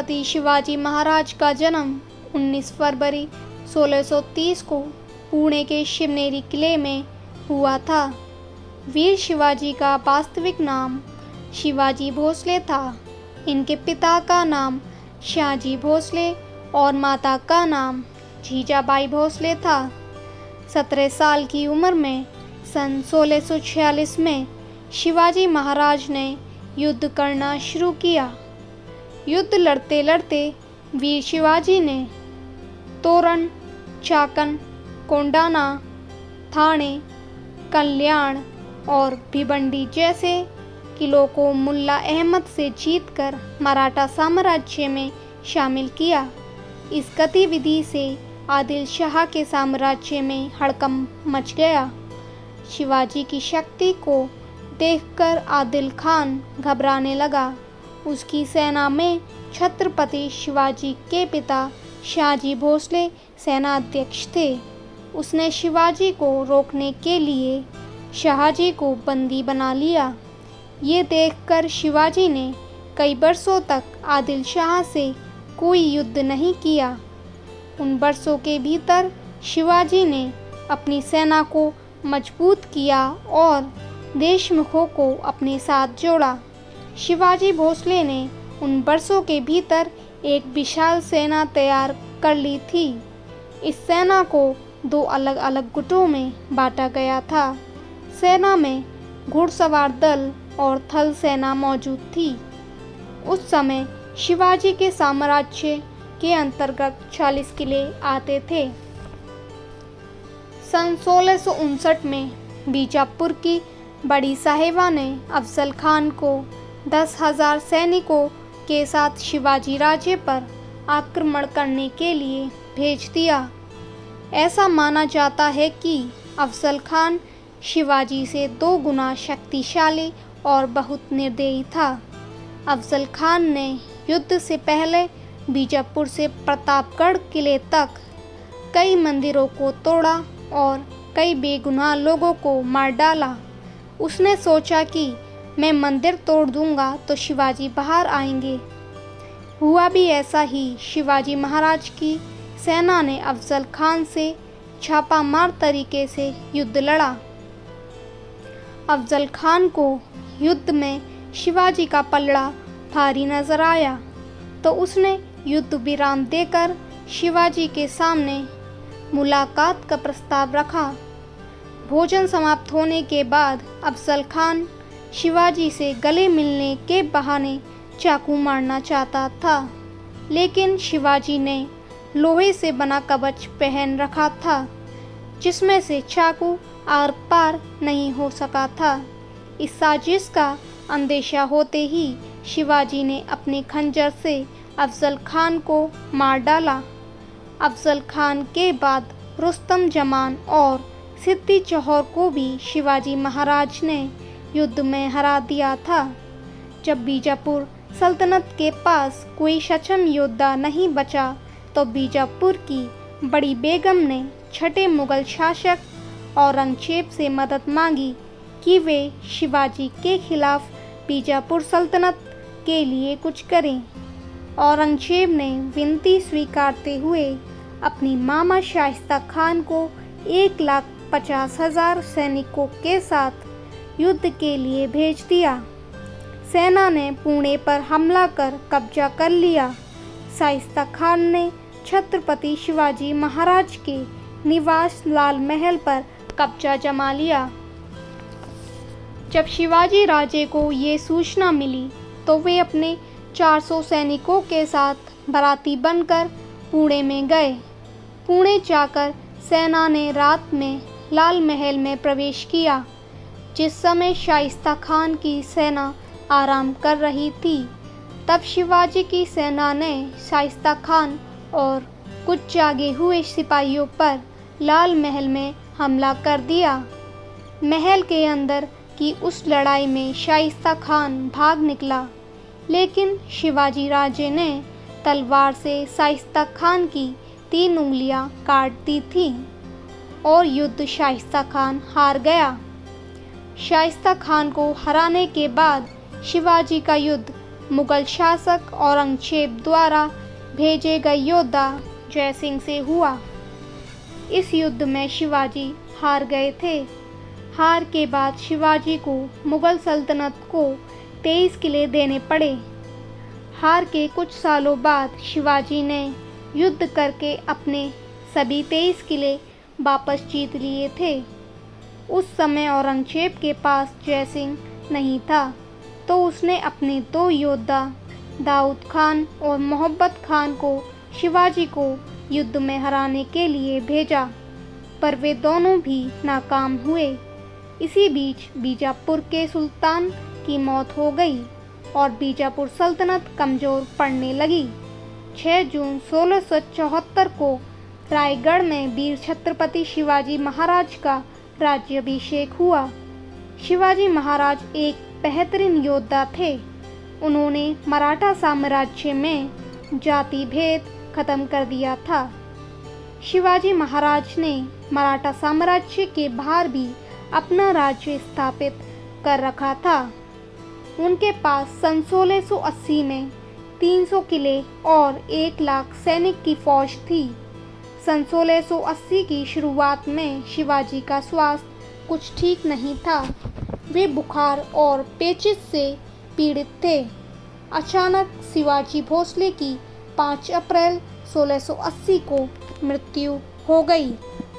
छत्रपति शिवाजी महाराज का जन्म 19 फरवरी 1630 को पुणे के शिवनेरी किले में हुआ था। वीर शिवाजी का वास्तविक नाम शिवाजी भोसले था। इनके पिता का नाम शहाजी भोसले और माता का नाम जीजाबाई भोसले था। 17 साल की उम्र में सन 1646 में शिवाजी महाराज ने युद्ध करना शुरू किया। युद्ध लड़ते लड़ते वीर शिवाजी ने तोरण, चाकन, कोंडाना, थाने, कल्याण और भिवंडी जैसे किलों को मुल्ला अहमद से जीतकर मराठा साम्राज्य में शामिल किया। इस गतिविधि से आदिल शाह के साम्राज्य में हड़कंप मच गया। शिवाजी की शक्ति को देखकर आदिल खान घबराने लगा। उसकी सेना में छत्रपति शिवाजी के पिता शहाजी भोसले सेनाध्यक्ष थे। उसने शिवाजी को रोकने के लिए शहाजी को बंदी बना लिया। ये देखकर शिवाजी ने कई वर्षों तक आदिल शाह से कोई युद्ध नहीं किया। उन वर्षों के भीतर शिवाजी ने अपनी सेना को मजबूत किया और देशमुखों को अपने साथ जोड़ा। शिवाजी भोसले ने उन वर्षों के भीतर एक विशाल सेना तैयार कर ली थी। इस सेना को 2 अलग अलग गुटों में बांटा गया था। सेना में घुड़सवार दल और थल सेना मौजूद थी। उस समय शिवाजी के साम्राज्य के अंतर्गत 40 किले आते थे। सन 1659 में बीजापुर की बड़ी साहिबा ने अफजल खान को 10,000 सैनिकों के साथ शिवाजी राज्य पर आक्रमण करने के लिए भेज दिया। ऐसा माना जाता है कि अफजल खान शिवाजी से 2 गुना शक्तिशाली और बहुत निर्दयी था। अफजल खान ने युद्ध से पहले बीजापुर से प्रतापगढ़ किले तक कई मंदिरों को तोड़ा और कई बेगुनाह लोगों को मार डाला। उसने सोचा कि मैं मंदिर तोड़ दूंगा तो शिवाजी बाहर आएंगे। हुआ भी ऐसा ही। शिवाजी महाराज की सेना ने अफजल खान से छापामार तरीके से युद्ध लड़ा। अफजल खान को युद्ध में शिवाजी का पलड़ा भारी नजर आया तो उसने युद्ध विराम देकर शिवाजी के सामने मुलाकात का प्रस्ताव रखा। भोजन समाप्त होने के बाद अफजल खान शिवाजी से गले मिलने के बहाने चाकू मारना चाहता था, लेकिन शिवाजी ने लोहे से बना कवच पहन रखा था जिसमें से चाकू आर पार नहीं हो सका था। इस साजिश का अंदेशा होते ही शिवाजी ने अपने खंजर से अफजल खान को मार डाला। अफजल खान के बाद रुस्तम जमान और सिद्दी चौहर को भी शिवाजी महाराज ने युद्ध में हरा दिया था। जब बीजापुर सल्तनत के पास कोई सक्षम योद्धा नहीं बचा तो बीजापुर की बड़ी बेगम ने छठे मुगल शासक औरंगजेब से मदद मांगी कि वे शिवाजी के खिलाफ बीजापुर सल्तनत के लिए कुछ करें। औरंगजेब ने विनती स्वीकारते हुए अपनी मामा शाइस्ता खान को 1,50,000 सैनिकों के साथ युद्ध के लिए भेज दिया। सेना ने पुणे पर हमला कर कब्जा कर लिया। शाइस्ता खान ने छत्रपति शिवाजी महाराज के निवास लाल महल पर कब्जा जमा लिया। जब शिवाजी राजे को ये सूचना मिली तो वे अपने 400 सैनिकों के साथ बाराती बनकर पुणे में गए। पुणे जाकर सेना ने रात में लाल महल में प्रवेश किया। जिस समय शाइस्ता खान की सेना आराम कर रही थी तब शिवाजी की सेना ने शाइस्ता खान और कुछ जागे हुए सिपाहियों पर लाल महल में हमला कर दिया। महल के अंदर की उस लड़ाई में शाइस्ता खान भाग निकला, लेकिन शिवाजी राजे ने तलवार से शाइस्ता खान की 3 उंगलियां काट दी थी और युद्ध शाइस्ता खान हार गया। शाइस्ता खान को हराने के बाद शिवाजी का युद्ध मुगल शासक औरंगजेब द्वारा भेजे गए योद्धा जयसिंह से हुआ। इस युद्ध में शिवाजी हार गए थे। हार के बाद शिवाजी को मुगल सल्तनत को 23 किले देने पड़े। हार के कुछ सालों बाद शिवाजी ने युद्ध करके अपने सभी 23 किले वापस जीत लिए थे। उस समय औरंगजेब के पास जयसिंह नहीं था, तो उसने अपने 2 योद्धा दाऊद खान और मोहब्बत खान को शिवाजी को युद्ध में हराने के लिए भेजा, पर वे दोनों भी नाकाम हुए। इसी बीच बीजापुर के सुल्तान की मौत हो गई और बीजापुर सल्तनत कमज़ोर पड़ने लगी। 6 जून 1674 को रायगढ़ में वीर छत्रपति शिवाजी महाराज का राज्याभिषेक हुआ। शिवाजी महाराज एक बेहतरीन योद्धा थे। उन्होंने मराठा साम्राज्य में जाति भेद खत्म कर दिया था। शिवाजी महाराज ने मराठा साम्राज्य के बाहर भी अपना राज्य स्थापित कर रखा था। उनके पास सन 1680 में 300 किले और 1 लाख सैनिक की फौज थी। सन 1680 की शुरुआत में शिवाजी का स्वास्थ्य कुछ ठीक नहीं था। वे बुखार और पेचिश से पीड़ित थे। अचानक शिवाजी भोसले की 5 अप्रैल 1680 को मृत्यु हो गई।